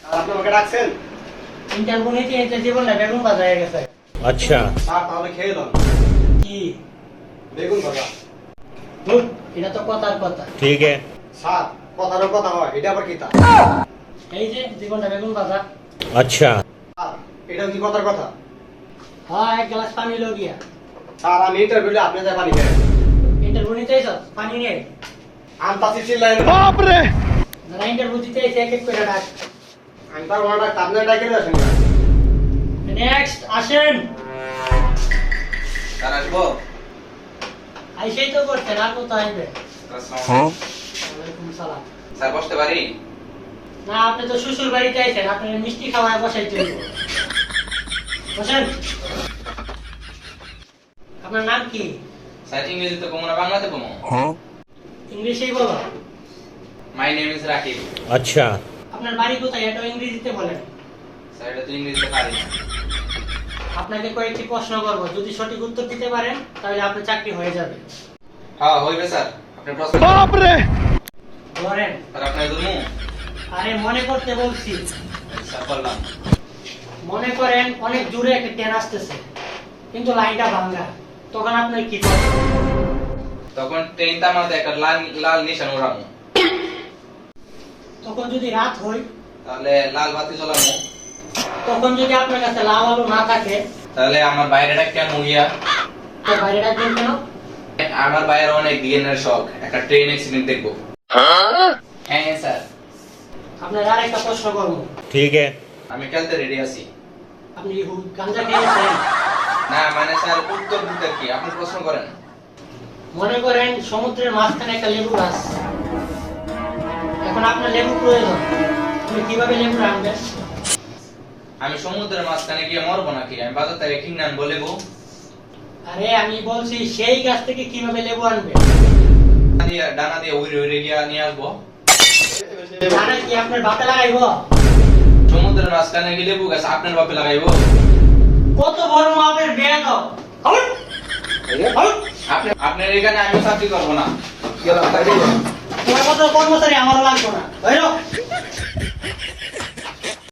আর আপনি আমাকে ডাকছেন? ইন্টারভিউ নিতে নিতে জীবনটা বেগুন ভাজা হয়ে গেছে। अच्छा স্যার তাহলে খেয়ে দাও। কি বেগুন ভাজা। ধুর, এটা তো কথার কথা। ठीक है স্যার কথারও কথা হয়, এটা আবার কি তা? এই যে জীবনটা বেগুন ভাজা। अच्छा স্যার এটাও কি কথার কথা? হ্যাঁ, এক গ্লাস পানি লো গিয়া। স্যার আমি ইন্টারভিউলে আপনি যা পানি খেয়ে ইন্টারভিউ নিতে এসো, পানি নিয়ে। আনতাছি চিল্লাই না। যারা ইন্টারভিউ দিতে এসে এক এক করে ডাক। আমি তার ওনার ডাক আপনার ডাকে আসেন না। নেক্সট আসেন। স্যার আসবো? আইসেই তো করছেন, আর কত আসবে? ওয়ালাইকুম সালাম। স্যার বসতে পারি? না, আপনি তো শ্বশুর বাড়িতে আইছেন, আপনার মিষ্টি খাওয়ায় বসাইতে হইব। বসেন। আপনার নাম কি? স্যার ইংরেজিতে কমো না বাংলাতে কমো? ইংলিশেই বলো। My name is Rakib. अच्छा আপনার বাড়ি কোথায়, এটা ইংরেজিতে বলেন। স্যার এটা তো ইংরেজিতে পারি না। আপনাকে কয়েকটি প্রশ্ন করব, যদি সঠিক উত্তর দিতে পারেন তাহলে আপনার চাকরি হয়ে যাবে। হ্যাঁ হইবে স্যার। আপনি প্রশ্ন ধরেন। স্যার আপনার দুমু? আরে মনে করতে বলছি। স্যার বললাম। মনে করেন অনেক দূরে একটা ট্রেন আসতেছে, কিন্তু লাইনটা ভাঙা, তখন আপনি কি করবেন? তখন ট্রেনটা আমাদের একটা লাল লাল নিশান উড়ামু। তখন যদি রাত হয়, তাহলে লাল বাতি জ্বলামু। তখন যদি আপনার কাছে লাল আলো না থাকে, তাহলে আমার বাইরেটা কেন গিয়া? তো বাইরে রাখবেন কেন? আমার বাইরে অনেক ডিএনএর শখ, একটা ট্রেন অ্যাক্সিডেন্ট দেখবো। হ্যাঁ স্যার। আপনার আর একটা প্রশ্ন করবো। ठीक है আমি খেলতে রেডি আছি। আপনি কি গাঁজা খেয়েছেন? না মানে স্যার উত্তর দিতে কি আপনি প্রশ্ন করেন। মনে করেন সমুদ্রের মাঝখানে একটা লেবু গাছ, এখন আপনার লেবু প্রয়োজন, আপনি কিভাবে লেবু আনবেন? আমি সমুদ্রের মাঝখানে গিয়ে মরবো নাকি? আমি বাজার থেকে কিনে আনবো লেবু। আরে আমি বলছি সেই গাছ থেকে কিভাবে লেবু আনবেন। ডানা দিয়ে উড়ে উড়ে গিয়ে নিয়ে আসবো। জানা কি আপনার বাপে লাগাইবো? সমুদ্রের মাঝখানে গিয়ে লেবু গাছ আপনার বাপে লাগাইবো? কত বড় মাপের বেয়াদ! আপনার এখানে আমি চাকরি করবো না। তোমার মতো কর্মচারী আমারও লাগবে না।